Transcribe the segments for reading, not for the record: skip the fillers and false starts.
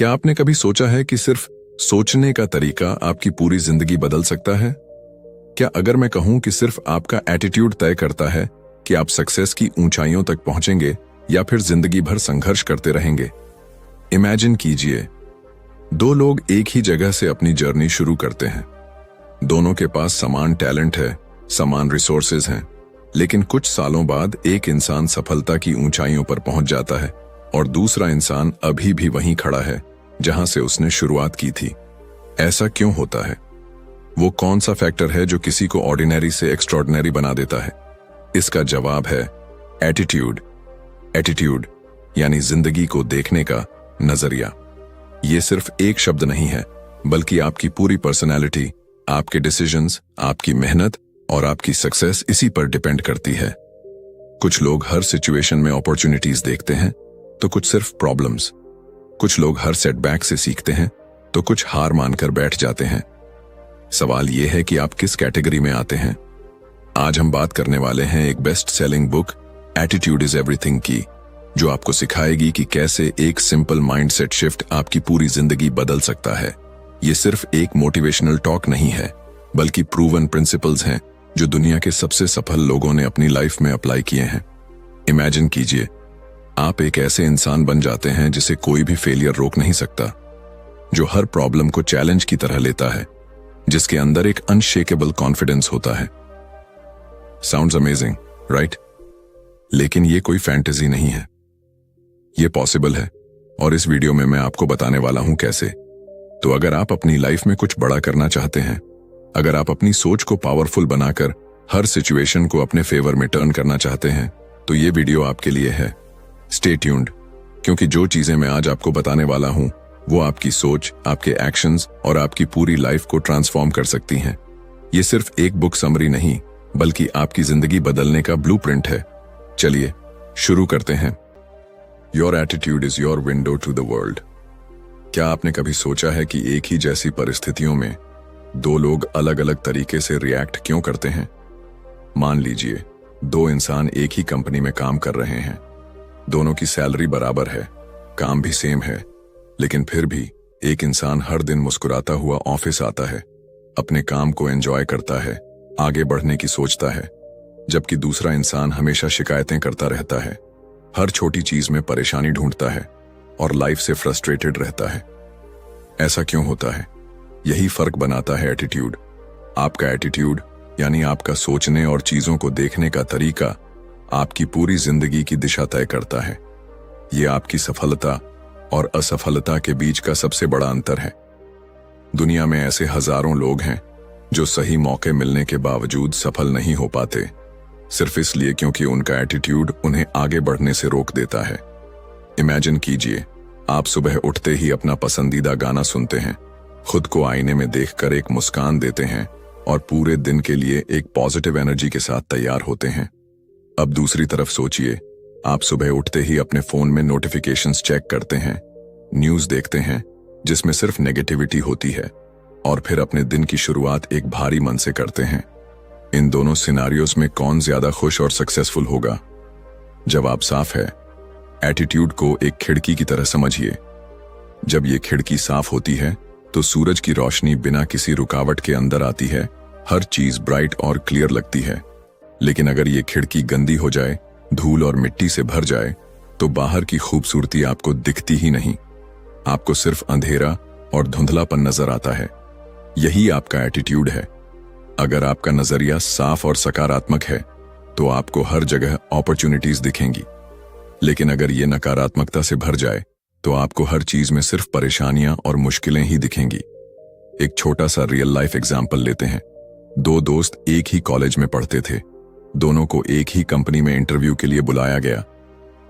क्या आपने कभी सोचा है कि सिर्फ सोचने का तरीका आपकी पूरी जिंदगी बदल सकता है? क्या अगर मैं कहूं कि सिर्फ आपका एटीट्यूड तय करता है कि आप सक्सेस की ऊंचाइयों तक पहुंचेंगे या फिर जिंदगी भर संघर्ष करते रहेंगे? इमेजिन कीजिए, दो लोग एक ही जगह से अपनी जर्नी शुरू करते हैं। दोनों के पास समान टैलेंट है, समान रिसोर्सेज हैं, लेकिन कुछ सालों बाद एक इंसान सफलता की ऊंचाइयों पर पहुंच जाता है और दूसरा इंसान अभी भी वहीं खड़ा है जहां से उसने शुरुआत की थी। ऐसा क्यों होता है? वो कौन सा फैक्टर है जो किसी को ऑर्डिनरी से एक्स्ट्रॉर्डिनरी बना देता है? इसका जवाब है एटीट्यूड। एटीट्यूड यानी जिंदगी को देखने का नजरिया। ये सिर्फ एक शब्द नहीं है, बल्कि आपकी पूरी पर्सनैलिटी, आपके डिसीजंस, आपकी मेहनत और आपकी सक्सेस इसी पर डिपेंड करती है। कुछ लोग हर सिचुएशन में अपॉर्चुनिटीज देखते हैं, तो कुछ सिर्फ प्रॉब्लम्स। कुछ लोग हर सेटबैक से सीखते हैं, तो कुछ हार मानकर बैठ जाते हैं। सवाल यह है कि आप किस कैटेगरी में आते हैं। आज हम बात करने वाले हैं एक best selling book attitude is everything की, जो आपको सिखाएगी कि कैसे एक सिंपल माइंडसेट शिफ्ट आपकी पूरी जिंदगी बदल सकता है। ये सिर्फ एक मोटिवेशनल टॉक नहीं है, बल्कि प्रूवन प्रिंसिपल्स हैं जो दुनिया के सबसे सफल लोगों ने अपनी लाइफ में अप्लाई किए हैं। इमेजिन कीजिए, आप एक ऐसे इंसान बन जाते हैं जिसे कोई भी फेलियर रोक नहीं सकता, जो हर प्रॉब्लम को चैलेंज की तरह लेता है, जिसके अंदर एक अनशेकेबल कॉन्फिडेंस होता है। Sounds amazing, right? लेकिन ये कोई फैंटेसी नहीं है, ये पॉसिबल है, और इस वीडियो में मैं आपको बताने वाला हूं कैसे। तो अगर आप अपनी लाइफ में कुछ बड़ा करना चाहते हैं, अगर आप अपनी सोच को पावरफुल बनाकर हर सिचुएशन को अपने फेवर में टर्न करना चाहते हैं, तो ये वीडियो आपके लिए है। स्टे ट्यून्ड, क्योंकि जो चीजें मैं आज आपको बताने वाला हूं, वो आपकी सोच, आपके एक्शंस और आपकी पूरी लाइफ को ट्रांसफॉर्म कर सकती हैं। ये सिर्फ एक बुक समरी नहीं, बल्कि आपकी जिंदगी बदलने का ब्लूप्रिंट है। चलिए शुरू करते हैं। Your attitude is your window to the world. क्या आपने कभी सोचा है कि एक ही जैसी परिस्थितियों में दो लोग अलग अलग तरीके से रिएक्ट क्यों करते हैं? मान लीजिए, दो इंसान एक ही कंपनी में काम कर रहे हैं, दोनों की सैलरी बराबर है, काम भी सेम है, लेकिन फिर भी एक इंसान हर दिन मुस्कुराता हुआ ऑफिस आता है, अपने काम को एंजॉय करता है, आगे बढ़ने की सोचता है, जबकि दूसरा इंसान हमेशा शिकायतें करता रहता है, हर छोटी चीज में परेशानी ढूंढता है और लाइफ से फ्रस्ट्रेटेड रहता है। ऐसा क्यों होता है? यही फर्क बनाता है एटीट्यूड। आपका एटीट्यूड यानी आपका सोचने और चीजों को देखने का तरीका आपकी पूरी जिंदगी की दिशा तय करता है। ये आपकी सफलता और असफलता के बीच का सबसे बड़ा अंतर है। दुनिया में ऐसे हजारों लोग हैं जो सही मौके मिलने के बावजूद सफल नहीं हो पाते, सिर्फ इसलिए क्योंकि उनका एटीट्यूड उन्हें आगे बढ़ने से रोक देता है। इमेजिन कीजिए, आप सुबह उठते ही अपना पसंदीदा गाना सुनते हैं, खुद को आईने में देखकर एक मुस्कान देते हैं और पूरे दिन के लिए एक पॉजिटिव एनर्जी के साथ तैयार होते हैं। अब दूसरी तरफ सोचिए, आप सुबह उठते ही अपने फोन में नोटिफिकेशंस चेक करते हैं, न्यूज़ देखते हैं जिसमें सिर्फ नेगेटिविटी होती है, और फिर अपने दिन की शुरुआत एक भारी मन से करते हैं। इन दोनों सिनारियोस में कौन ज्यादा खुश और सक्सेसफुल होगा? जवाब साफ है। एटीट्यूड को एक खिड़की की तरह समझिए। जब ये खिड़की साफ होती है तो सूरज की रोशनी बिना किसी रुकावट के अंदर आती है, हर चीज ब्राइट और क्लियर लगती है। लेकिन अगर ये खिड़की गंदी हो जाए, धूल और मिट्टी से भर जाए, तो बाहर की खूबसूरती आपको दिखती ही नहीं, आपको सिर्फ अंधेरा और धुंधलापन नजर आता है। यही आपका एटीट्यूड है। अगर आपका नजरिया साफ और सकारात्मक है, तो आपको हर जगह अपॉर्चुनिटीज दिखेंगी। लेकिन अगर ये नकारात्मकता से भर जाए, तो आपको हर चीज में सिर्फ परेशानियां और मुश्किलें ही दिखेंगी। एक छोटा सा रियल लाइफ एग्जाम्पल लेते हैं। दो दोस्त एक ही कॉलेज में पढ़ते थे, दोनों को एक ही कंपनी में इंटरव्यू के लिए बुलाया गया।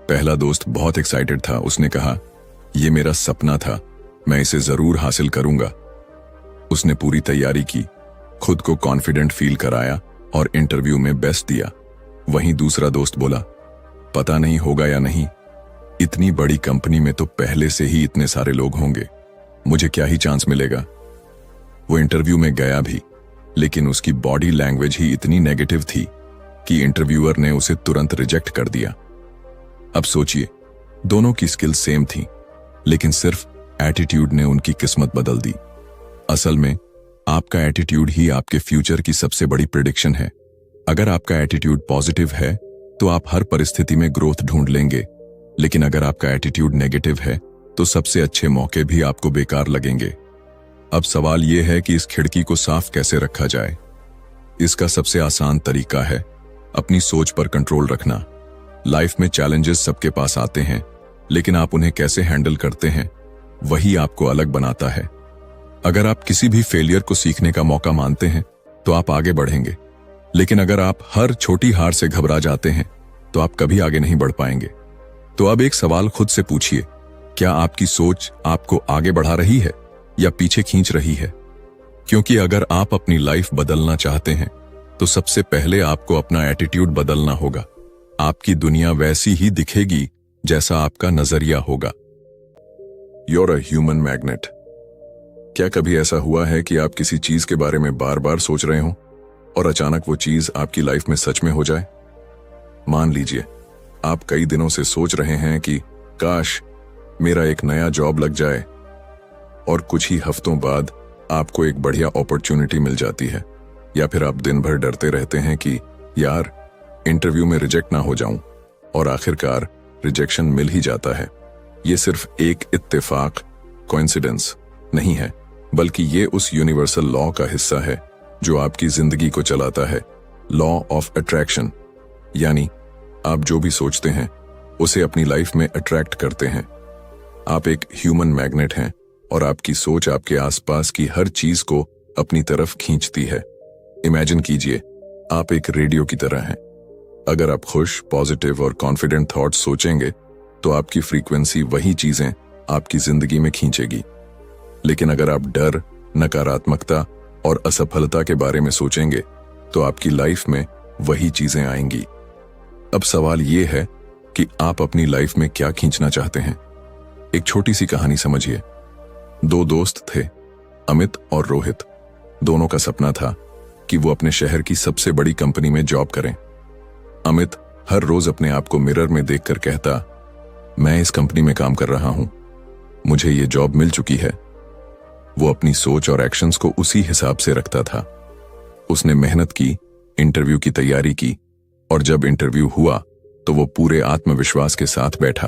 पहला दोस्त बहुत एक्साइटेड था, उसने कहा, यह मेरा सपना था, मैं इसे जरूर हासिल करूंगा। उसने पूरी तैयारी की, खुद को कॉन्फिडेंट फील कराया और इंटरव्यू में बेस्ट दिया। वहीं दूसरा दोस्त बोला, पता नहीं होगा या नहीं, इतनी बड़ी कंपनी में तो पहले से ही इतने सारे लोग होंगे, मुझे क्या ही चांस मिलेगा। वो इंटरव्यू में गया भी, लेकिन उसकी बॉडी लैंग्वेज ही इतनी नेगेटिव थी कि इंटरव्यूअर ने उसे तुरंत रिजेक्ट कर दिया। अब सोचिए, दोनों की स्किल सेम थी, लेकिन सिर्फ एटीट्यूड ने उनकी किस्मत बदल दी। असल में आपका एटीट्यूड ही आपके फ्यूचर की सबसे बड़ी प्रिडिक्शन है। अगर आपका एटीट्यूड पॉजिटिव है तो आप हर परिस्थिति में ग्रोथ ढूंढ लेंगे, लेकिन अगर आपका एटीट्यूड नेगेटिव है तो सबसे अच्छे मौके भी आपको बेकार लगेंगे। अब सवाल यह है कि इस खिड़की को साफ कैसे रखा जाए। इसका सबसे आसान तरीका है अपनी सोच पर कंट्रोल रखना। लाइफ में चैलेंजेस सबके पास आते हैं, लेकिन आप उन्हें कैसे हैंडल करते हैं वही आपको अलग बनाता है। अगर आप किसी भी फेलियर को सीखने का मौका मानते हैं तो आप आगे बढ़ेंगे, लेकिन अगर आप हर छोटी हार से घबरा जाते हैं तो आप कभी आगे नहीं बढ़ पाएंगे। तो अब एक सवाल खुद से पूछिए, क्या आपकी सोच आपको आगे बढ़ा रही है या पीछे खींच रही है? क्योंकि अगर आप अपनी लाइफ बदलना चाहते हैं तो सबसे पहले आपको अपना एटीट्यूड बदलना होगा। आपकी दुनिया वैसी ही दिखेगी जैसा आपका नजरिया होगा। You're a human magnet। क्या कभी ऐसा हुआ है कि आप किसी चीज के बारे में बार बार सोच रहे हो और अचानक वो चीज आपकी लाइफ में सच में हो जाए? मान लीजिए आप कई दिनों से सोच रहे हैं कि काश मेरा एक नया जॉब लग जाए, और कुछ ही हफ्तों बाद आपको एक बढ़िया अपॉर्चुनिटी मिल जाती है। या फिर आप दिन भर डरते रहते हैं कि यार इंटरव्यू में रिजेक्ट ना हो जाऊं, और आखिरकार रिजेक्शन मिल ही जाता है। ये सिर्फ एक इत्तेफाक, कोइंसिडेंस नहीं है, बल्कि ये उस यूनिवर्सल लॉ का हिस्सा है जो आपकी जिंदगी को चलाता है, लॉ ऑफ अट्रैक्शन। यानी आप जो भी सोचते हैं उसे अपनी लाइफ में अट्रैक्ट करते हैं। आप एक ह्यूमन मैग्नेट हैं और आपकी सोच आपके आसपास की हर चीज को अपनी तरफ खींचती है। इमेजिन कीजिए आप एक रेडियो की तरह हैं। अगर आप खुश, पॉजिटिव और कॉन्फिडेंट थॉट्स सोचेंगे तो आपकी फ्रीक्वेंसी वही चीजें आपकी जिंदगी में खींचेगी। लेकिन अगर आप डर, नकारात्मकता और असफलता के बारे में सोचेंगे तो आपकी लाइफ में वही चीजें आएंगी। अब सवाल यह है कि आप अपनी लाइफ में क्या खींचना चाहते हैं। एक छोटी सी कहानी समझिए। दो दोस्त थे, अमित और रोहित। दोनों का सपना था कि वो अपने शहर की सबसे बड़ी कंपनी में जॉब करें। अमित हर रोज अपने आप को मिरर में देखकर कहता, मैं इस कंपनी में काम कर रहा हूं, मुझे ये जॉब मिल चुकी है। वो अपनी सोच और एक्शंस को उसी हिसाब से रखता था। उसने मेहनत की, इंटरव्यू की तैयारी की, और जब इंटरव्यू हुआ तो वो पूरे आत्मविश्वास के साथ बैठा।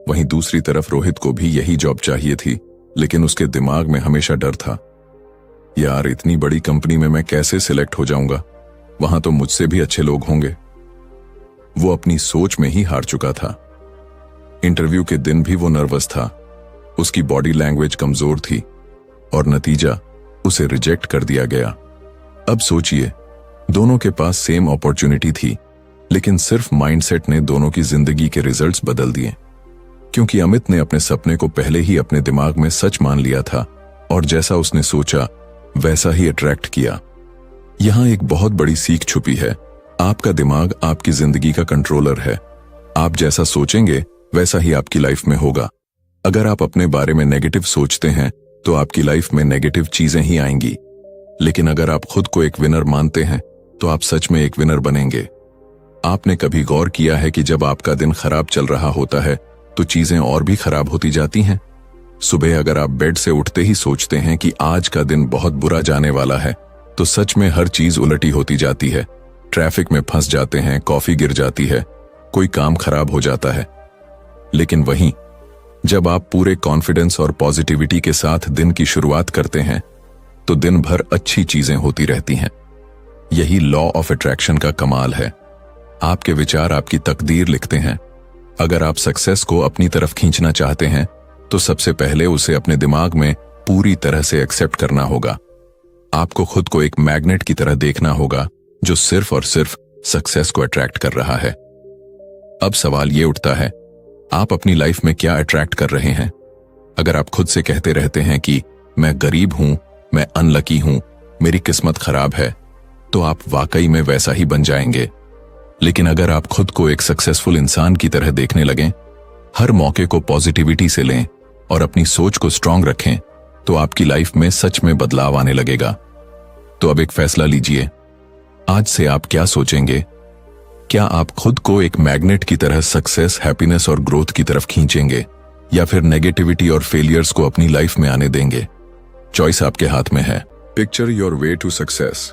वहीं दूसरी तरफ रोहित को भी यही जॉब चाहिए थी, लेकिन उसके दिमाग में हमेशा डर था, यार इतनी बड़ी कंपनी में मैं कैसे सिलेक्ट हो जाऊंगा, वहां तो मुझसे भी अच्छे लोग होंगे। वो अपनी सोच में ही हार चुका था। इंटरव्यू के दिन भी वो नर्वस था, उसकी बॉडी लैंग्वेज कमजोर थी और नतीजा उसे रिजेक्ट कर दिया गया। अब सोचिए, दोनों के पास सेम अपॉर्चुनिटी थी, लेकिन सिर्फ माइंडसेट ने दोनों की जिंदगी के रिजल्ट्स बदल दिए। क्योंकि अमित ने अपने सपने को पहले ही अपने दिमाग में सच मान लिया था और जैसा उसने सोचा वैसा ही अट्रैक्ट किया। यहां एक बहुत बड़ी सीख छुपी है। आपका दिमाग आपकी जिंदगी का कंट्रोलर है। आप जैसा सोचेंगे वैसा ही आपकी लाइफ में होगा। अगर आप अपने बारे में नेगेटिव सोचते हैं तो आपकी लाइफ में नेगेटिव चीजें ही आएंगी। लेकिन अगर आप खुद को एक विनर मानते हैं तो आप सच में एक विनर बनेंगे। आपने कभी गौर किया है कि जब आपका दिन खराब चल रहा होता है तो चीजें और भी खराब होती जाती हैं? सुबह अगर आप बेड से उठते ही सोचते हैं कि आज का दिन बहुत बुरा जाने वाला है, तो सच में हर चीज उलटी होती जाती है। ट्रैफिक में फंस जाते हैं, कॉफी गिर जाती है, कोई काम खराब हो जाता है। लेकिन वहीं जब आप पूरे कॉन्फिडेंस और पॉजिटिविटी के साथ दिन की शुरुआत करते हैं तो दिन भर अच्छी चीजें होती रहती हैं। यही लॉ ऑफ अट्रैक्शन का कमाल है। आपके विचार आपकी तकदीर लिखते हैं। अगर आप सक्सेस को अपनी तरफ खींचना चाहते हैं तो सबसे पहले उसे अपने दिमाग में पूरी तरह से एक्सेप्ट करना होगा। आपको खुद को एक मैग्नेट की तरह देखना होगा जो सिर्फ और सिर्फ सक्सेस को अट्रैक्ट कर रहा है। अब सवाल ये उठता है, आप अपनी लाइफ में क्या अट्रैक्ट कर रहे हैं? अगर आप खुद से कहते रहते हैं कि मैं गरीब हूं, मैं अनलकी हूं, मेरी किस्मत खराब है, तो आप वाकई में वैसा ही बन जाएंगे। लेकिन अगर आप खुद को एक सक्सेसफुल इंसान की तरह देखने लगें, हर मौके को पॉजिटिविटी से लें और अपनी सोच को स्ट्रांग रखें, तो आपकी लाइफ में सच में बदलाव आने लगेगा। तो अब एक फैसला लीजिए, आज से आप क्या सोचेंगे? क्या आप खुद को एक मैग्नेट की तरह सक्सेस, हैप्पीनेस और ग्रोथ की तरफ खींचेंगे, या फिर नेगेटिविटी और फेलियर्स को अपनी लाइफ में आने देंगे? चॉइस आपके हाथ में है। Picture your way to success.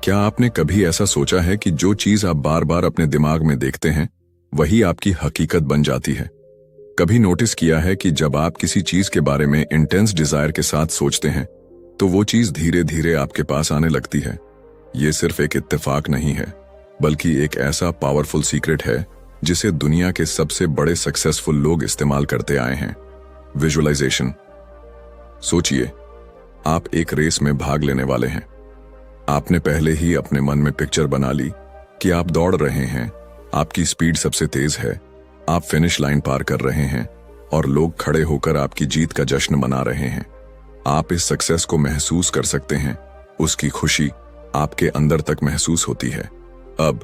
क्या आपने कभी ऐसा सोचा है कि जो चीज आप बार बार अपने दिमाग में देखते हैं वही आपकी हकीकत बन जाती है? कभी नोटिस किया है कि जब आप किसी चीज के बारे में इंटेंस डिजायर के साथ सोचते हैं तो वो चीज धीरे धीरे आपके पास आने लगती है? ये सिर्फ एक इत्तेफाक नहीं है, बल्कि एक ऐसा पावरफुल सीक्रेट है जिसे दुनिया के सबसे बड़े सक्सेसफुल लोग इस्तेमाल करते आए हैं। विजुअलाइजेशन। सोचिए, आप एक रेस में भाग लेने वाले हैं। आपने पहले ही अपने मन में पिक्चर बना ली कि आप दौड़ रहे हैं, आपकी स्पीड सबसे तेज है, आप फिनिश लाइन पार कर रहे हैं और लोग खड़े होकर आपकी जीत का जश्न मना रहे हैं। आप इस सक्सेस को महसूस कर सकते हैं, उसकी खुशी आपके अंदर तक महसूस होती है। अब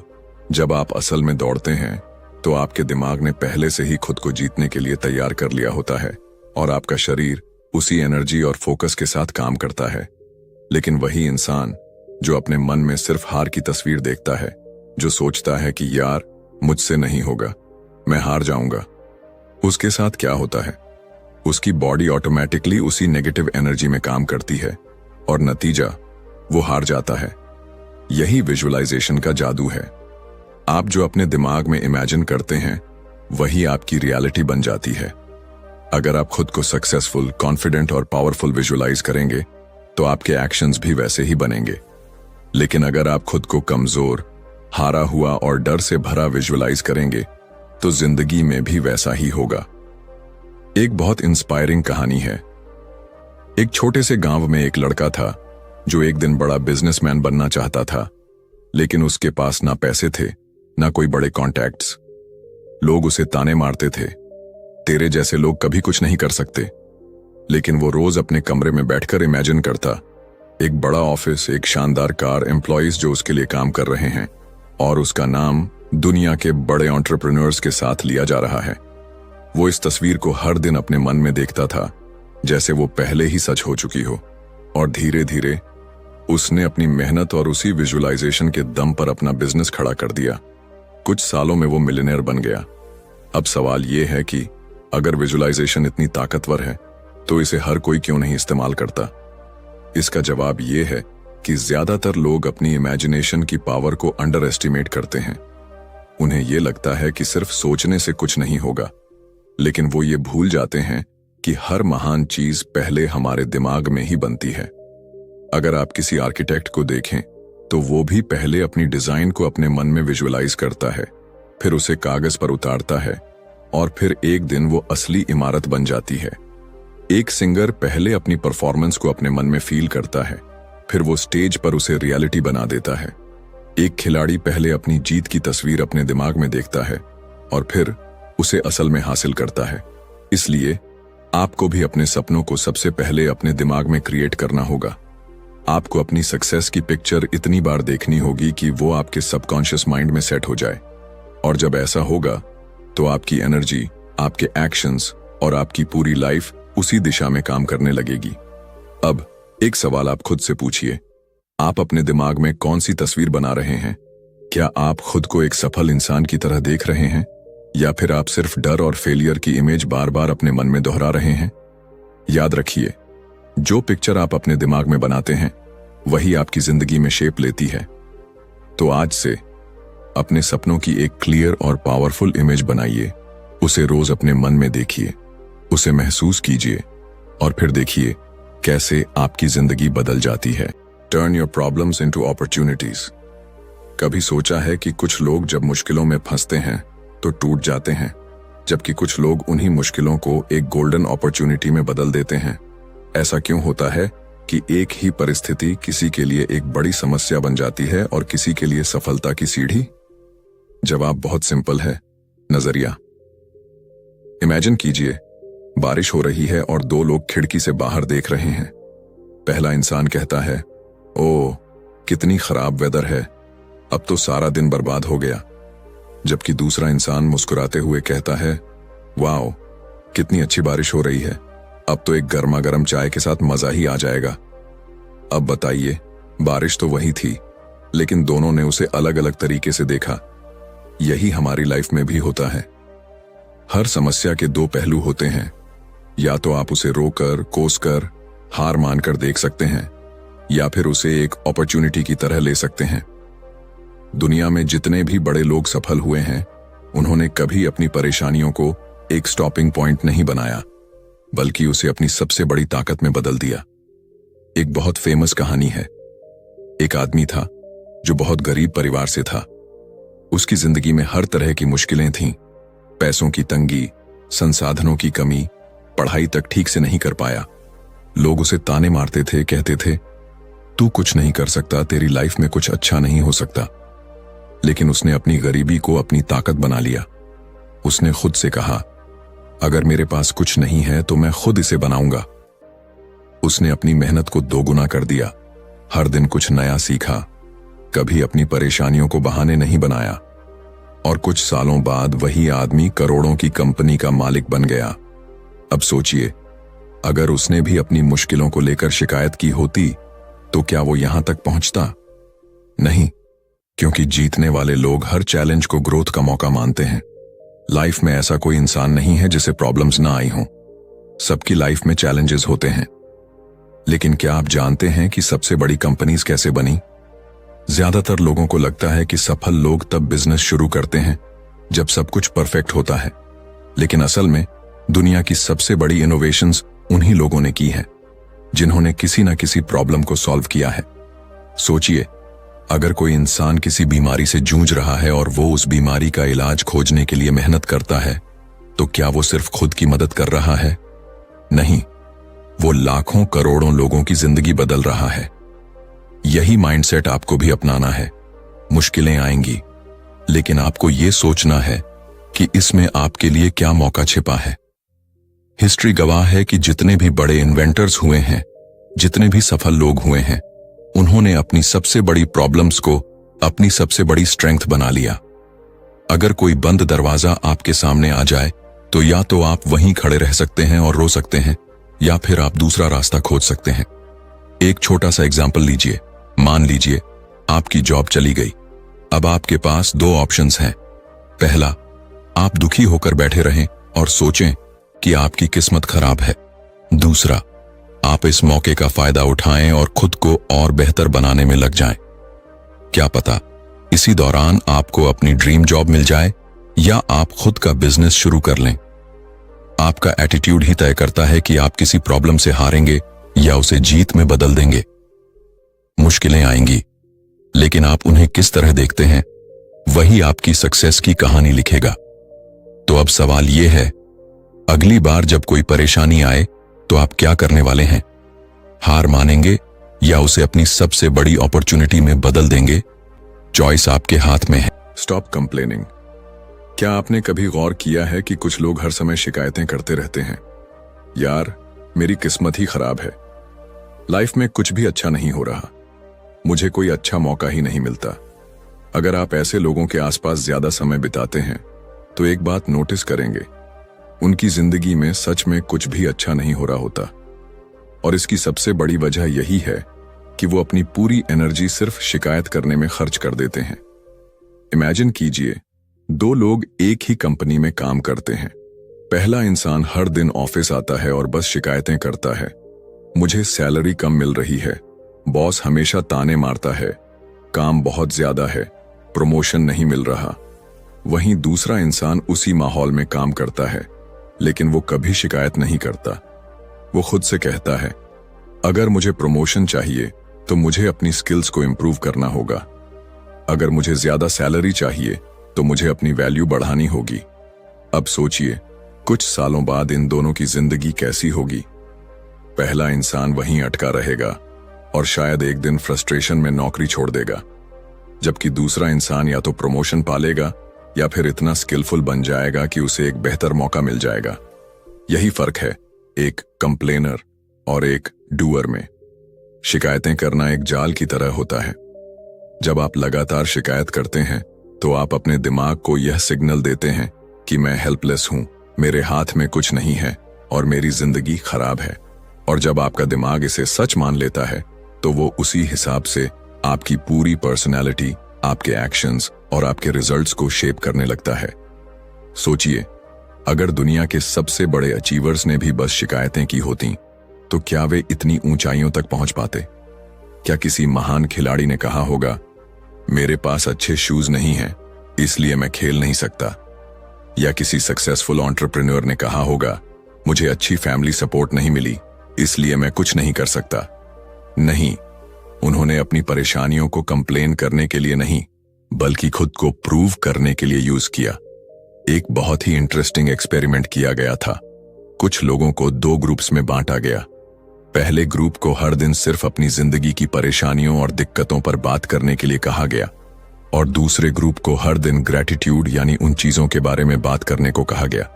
जब आप असल में दौड़ते हैं तो आपके दिमाग ने पहले से ही खुद को जीतने के लिए तैयार कर लिया होता है और आपका शरीर उसी एनर्जी और फोकस के साथ काम करता है। लेकिन वही इंसान जो अपने मन में सिर्फ हार की तस्वीर देखता है, जो सोचता है कि यार मुझसे नहीं होगा, मैं हार जाऊंगा, उसके साथ क्या होता है? उसकी बॉडी ऑटोमेटिकली उसी नेगेटिव एनर्जी में काम करती है और नतीजा वो हार जाता है। यही विजुअलाइजेशन का जादू है। आप जो अपने दिमाग में इमेजिन करते हैं वही आपकी रियलिटी बन जाती है। अगर आप खुद को सक्सेसफुल, कॉन्फिडेंट और पावरफुल विजुअलाइज करेंगे तो आपके एक्शंस भी वैसे ही बनेंगे। लेकिन अगर आप खुद को कमजोर, हारा हुआ और डर से भरा विजुअलाइज करेंगे तो जिंदगी में भी वैसा ही होगा। एक बहुत इंस्पायरिंग कहानी है। एक छोटे से गांव में एक लड़का था जो एक दिन बड़ा बिजनेसमैन बनना चाहता था, लेकिन उसके पास ना पैसे थे ना कोई बड़े कॉन्टैक्ट्स। लोग उसे ताने मारते थे, तेरे जैसे लोग कभी कुछ नहीं कर सकते। लेकिन वो रोज अपने कमरे में बैठकर इमेजिन करता, एक बड़ा ऑफिस, एक शानदार कार, एम्प्लॉइज जो उसके लिए काम कर रहे हैं और उसका नाम दुनिया के बड़े एंटरप्रेन्योर्स के साथ लिया जा रहा है। वो इस तस्वीर को हर दिन अपने मन में देखता था जैसे वो पहले ही सच हो चुकी हो, और धीरे धीरे उसने अपनी मेहनत और उसी विजुअलाइजेशन के दम पर अपना बिजनेस खड़ा कर दिया। कुछ सालों में वो मिलियनेयर बन गया। अब सवाल ये है कि अगर विजुअलाइजेशन इतनी ताकतवर है तो इसे हर कोई क्यों नहीं इस्तेमाल करता? इसका जवाब ये है कि ज्यादातर लोग अपनी इमेजिनेशन की पावर को अंडर एस्टिमेट करते हैं। उन्हें यह लगता है कि सिर्फ सोचने से कुछ नहीं होगा, लेकिन वो ये भूल जाते हैं कि हर महान चीज पहले हमारे दिमाग में ही बनती है। अगर आप किसी आर्किटेक्ट को देखें तो वो भी पहले अपनी डिजाइन को अपने मन में विजुअलाइज करता है, फिर उसे कागज पर उतारता है और फिर एक दिन वो असली इमारत बन जाती है। एक सिंगर पहले अपनी परफॉर्मेंस को अपने मन में फील करता है, फिर वो स्टेज पर उसे रियलिटी बना देता है। एक खिलाड़ी पहले अपनी जीत की तस्वीर अपने दिमाग में देखता है और फिर उसे असल में हासिल करता है। इसलिए आपको भी अपने सपनों को सबसे पहले अपने दिमाग में क्रिएट करना होगा। आपको अपनी सक्सेस की पिक्चर इतनी बार देखनी होगी कि वो आपके सबकॉन्शियस माइंड में सेट हो जाए, और जब ऐसा होगा तो आपकी एनर्जी, आपके एक्शंस और आपकी पूरी लाइफ उसी दिशा में काम करने लगेगी। अब एक सवाल आप खुद से पूछिए, आप अपने दिमाग में कौन सी तस्वीर बना रहे हैं? क्या आप खुद को एक सफल इंसान की तरह देख रहे हैं, या फिर आप सिर्फ डर और फेलियर की इमेज बार बार अपने मन में दोहरा रहे हैं? याद रखिए, जो पिक्चर आप अपने दिमाग में बनाते हैं वही आपकी जिंदगी में शेप लेती है। तो आज से अपने सपनों की एक क्लियर और पावरफुल इमेज बनाइए, उसे रोज अपने मन में देखिए, उसे महसूस कीजिए और फिर देखिए कैसे आपकी जिंदगी बदल जाती है। Turn your problems into opportunities. कभी सोचा है कि कुछ लोग जब मुश्किलों में फंसते हैं तो टूट जाते हैं, जबकि कुछ लोग उन्हीं मुश्किलों को एक गोल्डन अपॉर्चुनिटी में बदल देते हैं? ऐसा क्यों होता है कि एक ही परिस्थिति किसी के लिए एक बड़ी समस्या बन जाती है और किसी के लिए सफलता की सीढ़ी? जवाब बहुत सिंपल है, नजरिया। इमेजिन कीजिए, बारिश हो रही है और दो लोग खिड़की से बाहर देख रहे हैं। पहला इंसान कहता है, ओह कितनी खराब वेदर है, अब तो सारा दिन बर्बाद हो गया। जबकि दूसरा इंसान मुस्कुराते हुए कहता है, वाओ कितनी अच्छी बारिश हो रही है, अब तो एक गर्मा गर्म चाय के साथ मजा ही आ जाएगा। अब बताइए, बारिश तो वही थी, लेकिन दोनों ने उसे अलग अलग तरीके से देखा। यही हमारी लाइफ में भी होता है। हर समस्या के दो पहलू होते हैं। या तो आप उसे रोकर, कोसकर, हार मानकर देख सकते हैं, या फिर उसे एक अपॉर्चुनिटी की तरह ले सकते हैं। दुनिया में जितने भी बड़े लोग सफल हुए हैं, उन्होंने कभी अपनी परेशानियों को एक स्टॉपिंग पॉइंट नहीं बनाया, बल्कि उसे अपनी सबसे बड़ी ताकत में बदल दिया। एक बहुत फेमस कहानी है। एक आदमी था जो बहुत गरीब परिवार से था। उसकी जिंदगी में हर तरह की मुश्किलें थीं। पैसों की तंगी, संसाधनों की कमी, पढ़ाई तक ठीक से नहीं कर पाया। लोग उसे ताने मारते थे, कहते थे, तू कुछ नहीं कर सकता, तेरी लाइफ में कुछ अच्छा नहीं हो सकता। लेकिन उसने अपनी गरीबी को अपनी ताकत बना लिया। उसने खुद से कहा, अगर मेरे पास कुछ नहीं है तो मैं खुद इसे बनाऊंगा। उसने अपनी मेहनत को दोगुना कर दिया। हर दिन कुछ नया सीखा, कभी अपनी परेशानियों को बहाने नहीं बनाया। और कुछ सालों बाद वही आदमी करोड़ों की कंपनी का मालिक बन गया। अब सोचिए, अगर उसने भी अपनी मुश्किलों को लेकर शिकायत की होती तो क्या वो यहां तक पहुंचता? नहीं, क्योंकि जीतने वाले लोग हर चैलेंज को ग्रोथ का मौका मानते हैं। लाइफ में ऐसा कोई इंसान नहीं है जिसे प्रॉब्लम्स ना आई हों। सबकी लाइफ में चैलेंजेस होते हैं। लेकिन क्या आप जानते हैं कि सबसे बड़ी कंपनीज कैसे बनी? ज्यादातर लोगों को लगता है कि सफल लोग तब बिजनेस शुरू करते हैं जब सब कुछ परफेक्ट होता है। लेकिन असल में दुनिया की सबसे बड़ी इनोवेशंस उन्हीं लोगों ने की हैं जिन्होंने किसी न किसी प्रॉब्लम को सॉल्व किया है। सोचिए, अगर कोई इंसान किसी बीमारी से जूझ रहा है और वो उस बीमारी का इलाज खोजने के लिए मेहनत करता है, तो क्या वो सिर्फ खुद की मदद कर रहा है? नहीं, वो लाखों करोड़ों लोगों की जिंदगी बदल रहा है। यही माइंडसेट आपको भी अपनाना है। मुश्किलें आएंगी, लेकिन आपको ये सोचना है कि इसमें आपके लिए क्या मौका छिपा है। हिस्ट्री गवाह है कि जितने भी बड़े इन्वेंटर्स हुए हैं, जितने भी सफल लोग हुए हैं, उन्होंने अपनी सबसे बड़ी प्रॉब्लम्स को अपनी सबसे बड़ी स्ट्रेंथ बना लिया। अगर कोई बंद दरवाजा आपके सामने आ जाए तो या तो आप वहीं खड़े रह सकते हैं और रो सकते हैं, या फिर आप दूसरा रास्ता खोज सकते हैं। एक छोटा सा एग्जाम्पल लीजिए। मान लीजिए आपकी जॉब चली गई। अब आपके पास दो ऑप्शंस हैं। पहला, आप दुखी होकर बैठे रहें और सोचें कि आपकी किस्मत खराब है। दूसरा, आप इस मौके का फायदा उठाएं और खुद को और बेहतर बनाने में लग जाएं। क्या पता इसी दौरान आपको अपनी ड्रीम जॉब मिल जाए या आप खुद का बिजनेस शुरू कर लें। आपका एटीट्यूड ही तय करता है कि आप किसी प्रॉब्लम से हारेंगे या उसे जीत में बदल देंगे। मुश्किलें आएंगी, लेकिन आप उन्हें किस तरह देखते हैं, वही आपकी सक्सेस की कहानी लिखेगा। तो अब सवाल यह है, अगली बार जब कोई परेशानी आए तो आप क्या करने वाले हैं? हार मानेंगे या उसे अपनी सबसे बड़ी अपॉर्चुनिटी में बदल देंगे? चॉइस आपके हाथ में है। Stop complaining. क्या आपने कभी गौर किया है कि कुछ लोग हर समय शिकायतें करते रहते हैं? यार, मेरी किस्मत ही खराब है, लाइफ में कुछ भी अच्छा नहीं हो रहा, मुझे कोई अच्छा मौका ही नहीं मिलता। अगर आप ऐसे लोगों के आसपास ज्यादा समय बिताते हैं तो एक बात नोटिस करेंगे, उनकी जिंदगी में सच में कुछ भी अच्छा नहीं हो रहा होता। और इसकी सबसे बड़ी वजह यही है कि वो अपनी पूरी एनर्जी सिर्फ शिकायत करने में खर्च कर देते हैं। इमेजिन कीजिए, दो लोग एक ही कंपनी में काम करते हैं। पहला इंसान हर दिन ऑफिस आता है और बस शिकायतें करता है, मुझे सैलरी कम मिल रही है, बॉस हमेशा ताने मारता है, काम बहुत ज्यादा है, प्रमोशन नहीं मिल रहा। वहीं दूसरा इंसान उसी माहौल में काम करता है, लेकिन वो कभी शिकायत नहीं करता। वो खुद से कहता है, अगर मुझे प्रमोशन चाहिए तो मुझे अपनी स्किल्स को इंप्रूव करना होगा। अगर मुझे ज्यादा सैलरी चाहिए तो मुझे अपनी वैल्यू बढ़ानी होगी। अब सोचिए, कुछ सालों बाद इन दोनों की जिंदगी कैसी होगी? पहला इंसान वहीं अटका रहेगा और शायद एक दिन फ्रस्ट्रेशन में नौकरी छोड़ देगा, जबकि दूसरा इंसान या तो प्रमोशन पालेगा या फिर इतना स्किलफुल बन जाएगा कि उसे एक बेहतर मौका मिल जाएगा। यही फर्क है एक कंप्लेनर और एक डूअर में। शिकायतें करना एक जाल की तरह होता है। जब आप लगातार शिकायत करते हैं तो आप अपने दिमाग को यह सिग्नल देते हैं कि मैं हेल्पलेस हूं, मेरे हाथ में कुछ नहीं है और मेरी जिंदगी खराब है। और जब आपका दिमाग इसे सच मान लेता है तो वो उसी हिसाब से आपकी पूरी पर्सनैलिटी, आपके एक्शंस और आपके रिजल्ट्स को शेप करने लगता है। सोचिए, अगर दुनिया के सबसे बड़े अचीवर्स ने भी बस शिकायतें की होती तो क्या वे इतनी ऊंचाइयों तक पहुंच पाते? क्या किसी महान खिलाड़ी ने कहा होगा, मेरे पास अच्छे शूज नहीं हैं, इसलिए मैं खेल नहीं सकता? या किसी सक्सेसफुल एंटरप्रेन्योर ने कहा होगा, मुझे अच्छी फैमिली सपोर्ट नहीं मिली, इसलिए मैं कुछ नहीं कर सकता? नहीं, उन्होंने अपनी परेशानियों को कंप्लेन करने के लिए नहीं, बल्कि खुद को प्रूव करने के लिए यूज किया। एक बहुत ही इंटरेस्टिंग एक्सपेरिमेंट किया गया था। कुछ लोगों को 2 ग्रुप्स में बांटा गया। पहले ग्रुप को हर दिन सिर्फ अपनी जिंदगी की परेशानियों और दिक्कतों पर बात करने के लिए कहा गया और दूसरे ग्रुप को हर दिन ग्रेटिट्यूड यानी उन चीजों के बारे में बात करने को कहा गया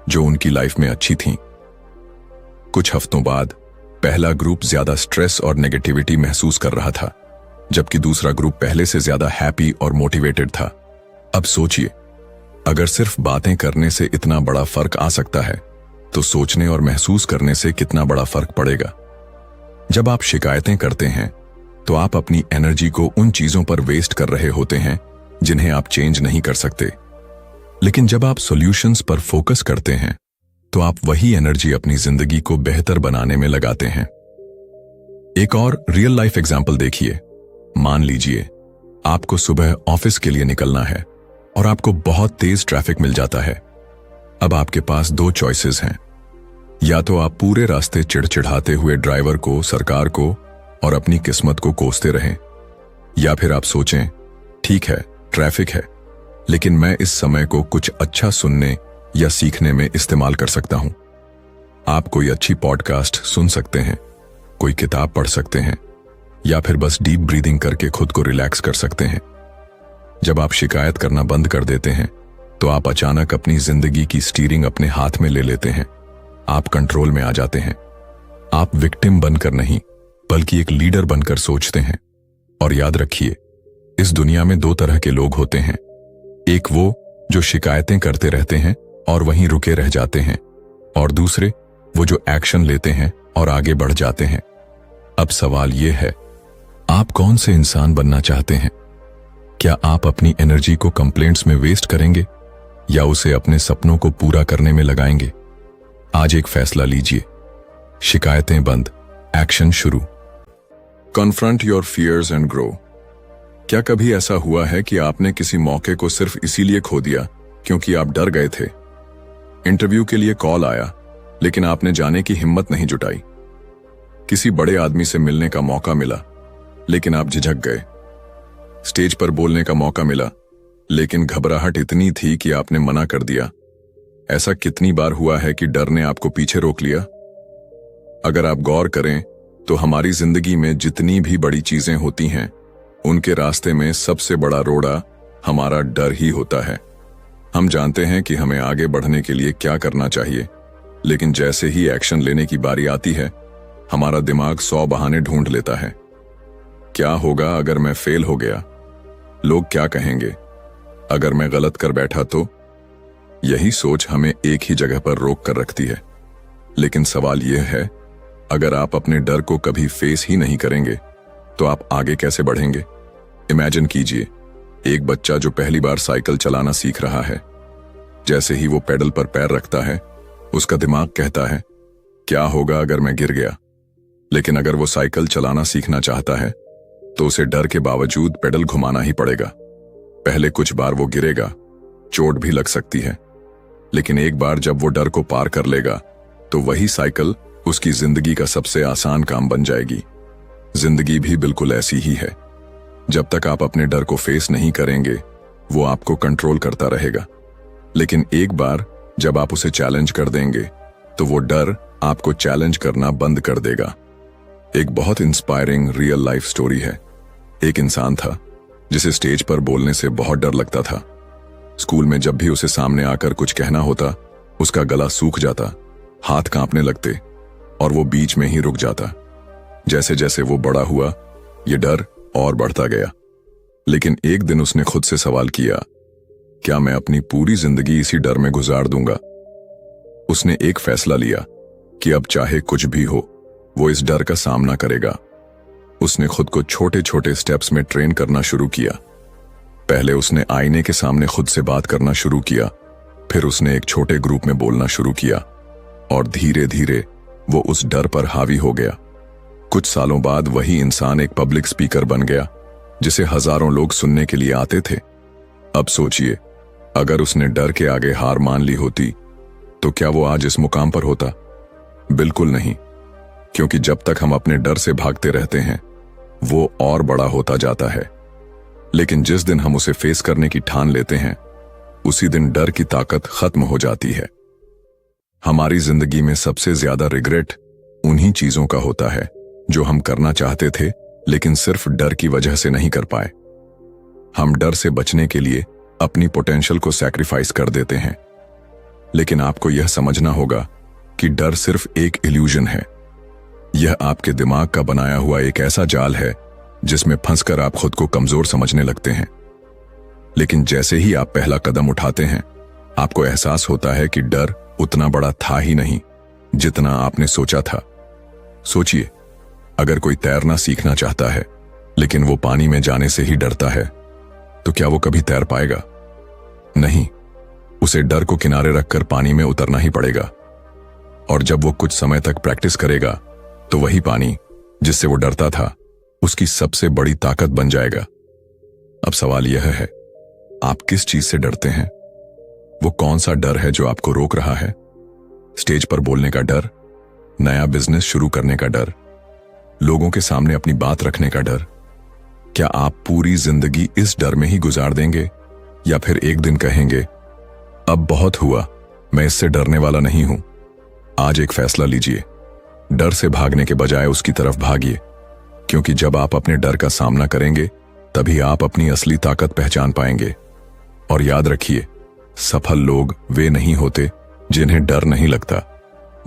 जो उनकी लाइफ में अच्छी थीं। कुछ हफ्तों बाद पहला ग्रुप ज्यादा स्ट्रेस और नेगेटिविटी महसूस कर रहा था, जबकि दूसरा ग्रुप पहले से ज्यादा हैप्पी और मोटिवेटेड था। अब सोचिए, अगर सिर्फ बातें करने से इतना बड़ा फर्क आ सकता है, तो सोचने और महसूस करने से कितना बड़ा फर्क पड़ेगा। जब आप शिकायतें करते हैं तो आप अपनी एनर्जी को उन चीजों पर वेस्ट कर रहे होते हैं जिन्हें आप चेंज नहीं कर सकते। लेकिन जब आप सॉल्यूशंस पर फोकस करते हैं तो आप वही एनर्जी अपनी जिंदगी को बेहतर बनाने में लगाते हैं। एक और रियल लाइफ एग्जांपल देखिए। मान लीजिए आपको सुबह ऑफिस के लिए निकलना है और आपको बहुत तेज ट्रैफिक मिल जाता है। अब आपके पास 2 चॉइसेस हैं। या तो आप पूरे रास्ते चिड़चिड़ाते हुए ड्राइवर को, सरकार को और अपनी किस्मत को कोसते रहें, या फिर आप सोचें, ठीक है ट्रैफिक है, लेकिन मैं इस समय को कुछ अच्छा सुनने या सीखने में इस्तेमाल कर सकता हूं। आप कोई अच्छी पॉडकास्ट सुन सकते हैं, कोई किताब पढ़ सकते हैं, या फिर बस डीप ब्रीदिंग करके खुद को रिलैक्स कर सकते हैं। जब आप शिकायत करना बंद कर देते हैं तो आप अचानक अपनी जिंदगी की स्टीयरिंग अपने हाथ में ले लेते हैं। आप कंट्रोल में आ जाते हैं। आप विक्टिम बनकर नहीं, बल्कि एक लीडर बनकर सोचते हैं। और याद रखिए, इस दुनिया में 2 तरह के लोग होते हैं। एक वो जो शिकायतें करते रहते हैं और वहीं रुके रह जाते हैं, और दूसरे वो जो एक्शन लेते हैं और आगे बढ़ जाते हैं। अब सवाल यह है, आप कौन से इंसान बनना चाहते हैं? क्या आप अपनी एनर्जी को कंप्लेंट्स में वेस्ट करेंगे या उसे अपने सपनों को पूरा करने में लगाएंगे? आज एक फैसला लीजिए। शिकायतें बंद, एक्शन शुरू। Confront your fears and grow. क्या कभी ऐसा हुआ है कि आपने किसी मौके को सिर्फ इसीलिए खो दिया क्योंकि आप डर गए थे? इंटरव्यू के लिए कॉल आया, लेकिन आपने जाने की हिम्मत नहीं जुटाई। किसी बड़े आदमी से मिलने का मौका मिला, लेकिन आप झिझक गए। स्टेज पर बोलने का मौका मिला, लेकिन घबराहट इतनी थी कि आपने मना कर दिया। ऐसा कितनी बार हुआ है कि डर ने आपको पीछे रोक लिया? अगर आप गौर करें तो हमारी जिंदगी में जितनी भी बड़ी चीजें होती हैं, उनके रास्ते में सबसे बड़ा रोड़ा हमारा डर ही होता है। हम जानते हैं कि हमें आगे बढ़ने के लिए क्या करना चाहिए, लेकिन जैसे ही एक्शन लेने की बारी आती है, हमारा दिमाग 100 बहाने ढूंढ लेता है। क्या होगा अगर मैं फेल हो गया? लोग क्या कहेंगे? अगर मैं गलत कर बैठा तो? यही सोच हमें एक ही जगह पर रोक कर रखती है। लेकिन सवाल यह है, अगर आप अपने डर को कभी फेस ही नहीं करेंगे तो आप आगे कैसे बढ़ेंगे? इमेजिन कीजिए, एक बच्चा जो पहली बार साइकिल चलाना सीख रहा है। जैसे ही वो पेडल पर पैर रखता है, उसका दिमाग कहता है, क्या होगा अगर मैं गिर गया? लेकिन अगर वो साइकिल चलाना सीखना चाहता है तो उसे डर के बावजूद पेडल घुमाना ही पड़ेगा। पहले कुछ बार वो गिरेगा, चोट भी लग सकती है, लेकिन एक बार जब वो डर को पार कर लेगा तो वही साइकिल उसकी जिंदगी का सबसे आसान काम बन जाएगी। जिंदगी भी बिल्कुल ऐसी ही है। जब तक आप अपने डर को फेस नहीं करेंगे, वो आपको कंट्रोल करता रहेगा। लेकिन एक बार जब आप उसे चैलेंज कर देंगे तो वो डर आपको चैलेंज करना बंद कर देगा। एक बहुत इंस्पायरिंग रियल लाइफ स्टोरी है। एक इंसान था जिसे स्टेज पर बोलने से बहुत डर लगता था। स्कूल में जब भी उसे सामने आकर कुछ कहना होता, उसका गला सूख जाता, हाथ कांपने लगते और वो बीच में ही रुक जाता। जैसे जैसे वो बड़ा हुआ, ये डर और बढ़ता गया। लेकिन एक दिन उसने खुद से सवाल किया, क्या मैं अपनी पूरी जिंदगी इसी डर में गुजार दूंगा? उसने एक फैसला लिया कि अब चाहे कुछ भी हो, वो इस डर का सामना करेगा। उसने खुद को छोटे छोटे स्टेप्स में ट्रेन करना शुरू किया। पहले उसने आईने के सामने खुद से बात करना शुरू किया, फिर उसने एक छोटे ग्रुप में बोलना शुरू किया और धीरे धीरे वो उस डर पर हावी हो गया। कुछ सालों बाद वही इंसान एक पब्लिक स्पीकर बन गया जिसे हजारों लोग सुनने के लिए आते थे। अब सोचिए, अगर उसने डर के आगे हार मान ली होती तो क्या वो आज इस मुकाम पर होता? बिल्कुल नहीं, क्योंकि जब तक हम अपने डर से भागते रहते हैं वो और बड़ा होता जाता है। लेकिन जिस दिन हम उसे फेस करने की ठान लेते हैं उसी दिन डर की ताकत खत्म हो जाती है। हमारी जिंदगी में सबसे ज्यादा रिग्रेट उन्हीं चीजों का होता है जो हम करना चाहते थे लेकिन सिर्फ डर की वजह से नहीं कर पाए। हम डर से बचने के लिए अपनी पोटेंशियल को सैक्रिफाइस कर देते हैं, लेकिन आपको यह समझना होगा कि डर सिर्फ एक इल्यूजन है। यह आपके दिमाग का बनाया हुआ एक ऐसा जाल है जिसमें फंसकर आप खुद को कमजोर समझने लगते हैं। लेकिन जैसे ही आप पहला कदम उठाते हैं आपको एहसास होता है कि डर उतना बड़ा था ही नहीं जितना आपने सोचा था। सोचिए, अगर कोई तैरना सीखना चाहता है लेकिन वो पानी में जाने से ही डरता है तो क्या वो कभी तैर पाएगा? नहीं, उसे डर को किनारे रखकर पानी में उतरना ही पड़ेगा। और जब वो कुछ समय तक प्रैक्टिस करेगा तो वही पानी जिससे वो डरता था उसकी सबसे बड़ी ताकत बन जाएगा। अब सवाल यह है, आप किस चीज से डरते हैं? वो कौन सा डर है जो आपको रोक रहा है? स्टेज पर बोलने का डर, नया बिजनेस शुरू करने का डर, लोगों के सामने अपनी बात रखने का डर? क्या आप पूरी जिंदगी इस डर में ही गुजार देंगे या फिर एक दिन कहेंगे अब बहुत हुआ, मैं इससे डरने वाला नहीं हूं? आज एक फैसला लीजिए, डर से भागने के बजाय उसकी तरफ भागिए, क्योंकि जब आप अपने डर का सामना करेंगे तभी आप अपनी असली ताकत पहचान पाएंगे। और याद रखिए, सफल लोग वे नहीं होते जिन्हें डर नहीं लगता,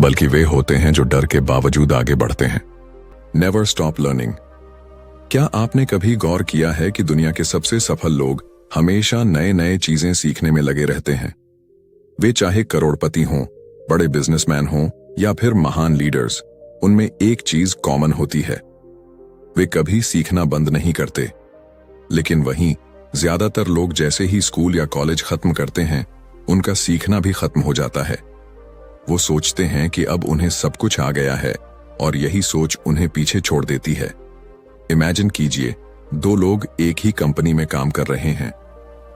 बल्कि वे होते हैं जो डर के बावजूद आगे बढ़ते हैं। Never stop learning. क्या आपने कभी गौर किया है कि दुनिया के सबसे सफल लोग हमेशा नए नए चीजें सीखने में लगे रहते हैं? वे चाहे करोड़पति हों, बड़े बिजनेसमैन हों या फिर महान लीडर्स, उनमें एक चीज कॉमन होती है, वे कभी सीखना बंद नहीं करते। लेकिन वहीं ज्यादातर लोग जैसे ही स्कूल या कॉलेज खत्म करते हैं उनका सीखना भी खत्म हो जाता है। वो सोचते हैं कि अब उन्हें सब कुछ आ गया है और यही सोच उन्हें पीछे छोड़ देती है। इमेजिन कीजिए, दो लोग एक ही कंपनी में काम कर रहे हैं।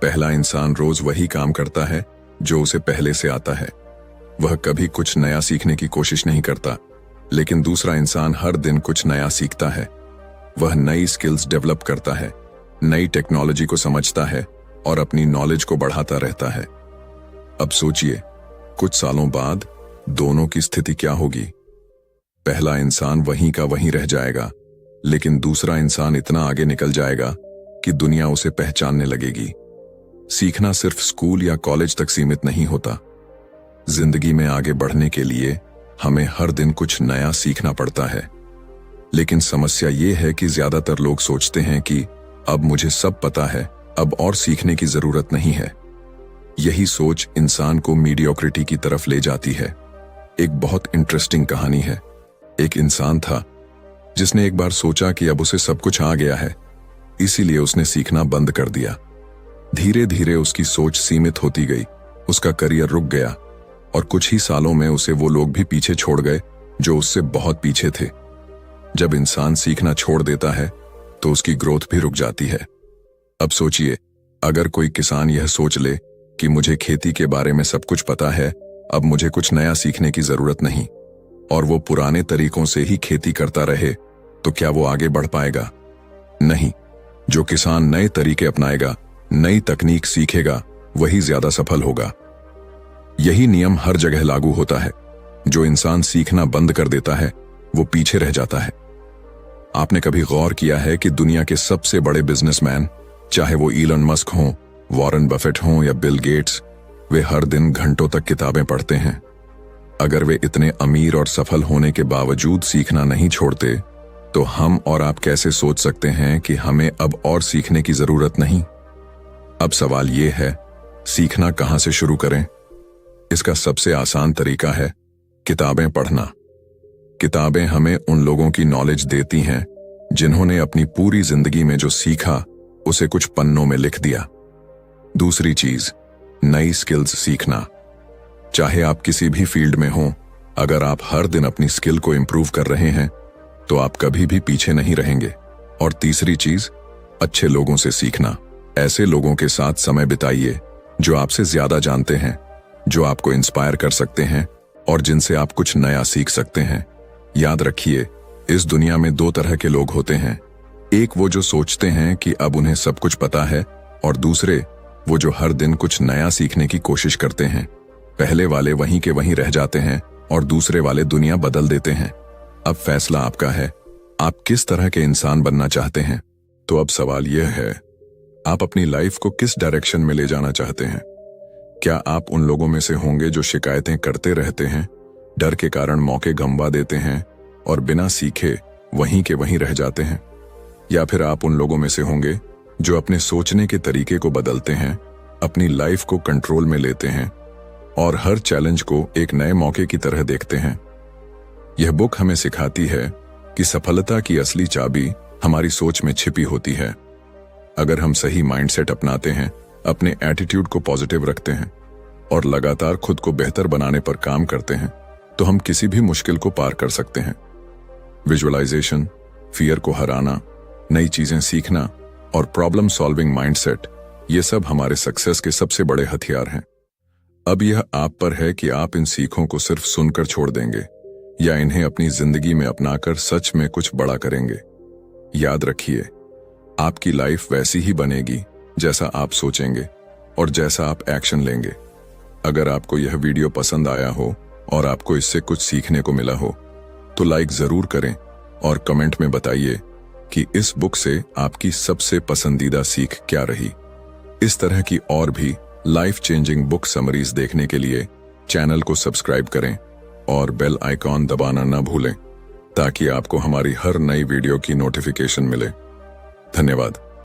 पहला इंसान रोज वही काम करता है जो उसे पहले से आता है, वह कभी कुछ नया सीखने की कोशिश नहीं करता। लेकिन दूसरा इंसान हर दिन कुछ नया सीखता है, वह नई स्किल्स डेवलप करता है, नई टेक्नोलॉजी को समझता है और अपनी नॉलेज को बढ़ाता रहता है। अब सोचिए, कुछ सालों बाद दोनों की स्थिति क्या होगी? पहला इंसान वहीं का वहीं रह जाएगा, लेकिन दूसरा इंसान इतना आगे निकल जाएगा कि दुनिया उसे पहचानने लगेगी। सीखना सिर्फ स्कूल या कॉलेज तक सीमित नहीं होता। जिंदगी में आगे बढ़ने के लिए हमें हर दिन कुछ नया सीखना पड़ता है। लेकिन समस्या ये है कि ज्यादातर लोग सोचते हैं कि अब मुझे सब पता है, अब और सीखने की जरूरत नहीं है। यही सोच इंसान को मीडियोक्रिटी की तरफ ले जाती है। एक बहुत इंटरेस्टिंग कहानी है। एक इंसान था जिसने एक बार सोचा कि अब उसे सब कुछ आ गया है, इसीलिए उसने सीखना बंद कर दिया। धीरे धीरे उसकी सोच सीमित होती गई, उसका करियर रुक गया और कुछ ही सालों में उसे वो लोग भी पीछे छोड़ गए जो उससे बहुत पीछे थे। जब इंसान सीखना छोड़ देता है तो उसकी ग्रोथ भी रुक जाती है। अब सोचिए, अगर कोई किसान यह सोच ले कि मुझे खेती के बारे में सब कुछ पता है, अब मुझे कुछ नया सीखने की जरूरत नहीं, और वो पुराने तरीकों से ही खेती करता रहे, तो क्या वो आगे बढ़ पाएगा? नहीं। जो किसान नए तरीके अपनाएगा, नई तकनीक सीखेगा, वही ज्यादा सफल होगा। यही नियम हर जगह लागू होता है। जो इंसान सीखना बंद कर देता है वो पीछे रह जाता है। आपने कभी गौर किया है कि दुनिया के सबसे बड़े बिजनेसमैन, चाहे वो इलन मस्क हों, वॉरेन बफेट हों या बिल गेट्स, वे हर दिन घंटों तक किताबें पढ़ते हैं। अगर वे इतने अमीर और सफल होने के बावजूद सीखना नहीं छोड़ते तो हम और आप कैसे सोच सकते हैं कि हमें अब और सीखने की जरूरत नहीं? अब सवाल ये है, सीखना कहां से शुरू करें? इसका सबसे आसान तरीका है किताबें पढ़ना। किताबें हमें उन लोगों की नॉलेज देती हैं जिन्होंने अपनी पूरी जिंदगी में जो सीखा उसे कुछ पन्नों में लिख दिया। दूसरी चीज, नई स्किल्स सीखना। चाहे आप किसी भी फील्ड में हों, अगर आप हर दिन अपनी स्किल को इम्प्रूव कर रहे हैं तो आप कभी भी पीछे नहीं रहेंगे। और तीसरी चीज, अच्छे लोगों से सीखना। ऐसे लोगों के साथ समय बिताइए जो आपसे ज्यादा जानते हैं, जो आपको इंस्पायर कर सकते हैं और जिनसे आप कुछ नया सीख सकते हैं। याद रखिए, इस दुनिया में दो तरह के लोग होते हैं। एक वो जो सोचते हैं कि अब उन्हें सब कुछ पता है, और दूसरे वो जो हर दिन कुछ नया सीखने की कोशिश करते हैं। पहले वाले वहीं के वहीं रह जाते हैं और दूसरे वाले दुनिया बदल देते हैं। अब फैसला आपका है, आप किस तरह के इंसान बनना चाहते हैं। तो अब सवाल यह है, आप अपनी लाइफ को किस डायरेक्शन में ले जाना चाहते हैं? क्या आप उन लोगों में से होंगे जो शिकायतें करते रहते हैं, डर के कारण मौके गंवा देते हैं और बिना सीखे वहीं के वहीं रह जाते हैं? या फिर आप उन लोगों में से होंगे जो अपने सोचने के तरीके को बदलते हैं, अपनी लाइफ को कंट्रोल में लेते हैं और हर चैलेंज को एक नए मौके की तरह देखते हैं? यह बुक हमें सिखाती है कि सफलता की असली चाबी हमारी सोच में छिपी होती है। अगर हम सही माइंडसेट अपनाते हैं, अपने एटीट्यूड को पॉजिटिव रखते हैं और लगातार खुद को बेहतर बनाने पर काम करते हैं, तो हम किसी भी मुश्किल को पार कर सकते हैं। विजुअलाइजेशन, फियर को हराना, नई चीजें सीखना और प्रॉब्लम सॉल्विंग माइंडसेट, ये सब हमारे सक्सेस के सबसे बड़े हथियार हैं। अब यह आप पर है कि आप इन सीखों को सिर्फ सुनकर छोड़ देंगे या इन्हें अपनी जिंदगी में अपनाकर सच में कुछ बड़ा करेंगे। याद रखिए, आपकी लाइफ वैसी ही बनेगी जैसा आप सोचेंगे और जैसा आप एक्शन लेंगे। अगर आपको यह वीडियो पसंद आया हो और आपको इससे कुछ सीखने को मिला हो तो लाइक जरूर करें और कमेंट में बताइए कि इस बुक से आपकी सबसे पसंदीदा सीख क्या रही। इस तरह की और भी लाइफ चेंजिंग बुक समरीज देखने के लिए चैनल को सब्सक्राइब करें और बेल आइकॉन दबाना न भूलें ताकि आपको हमारी हर नई वीडियो की नोटिफिकेशन मिले। धन्यवाद।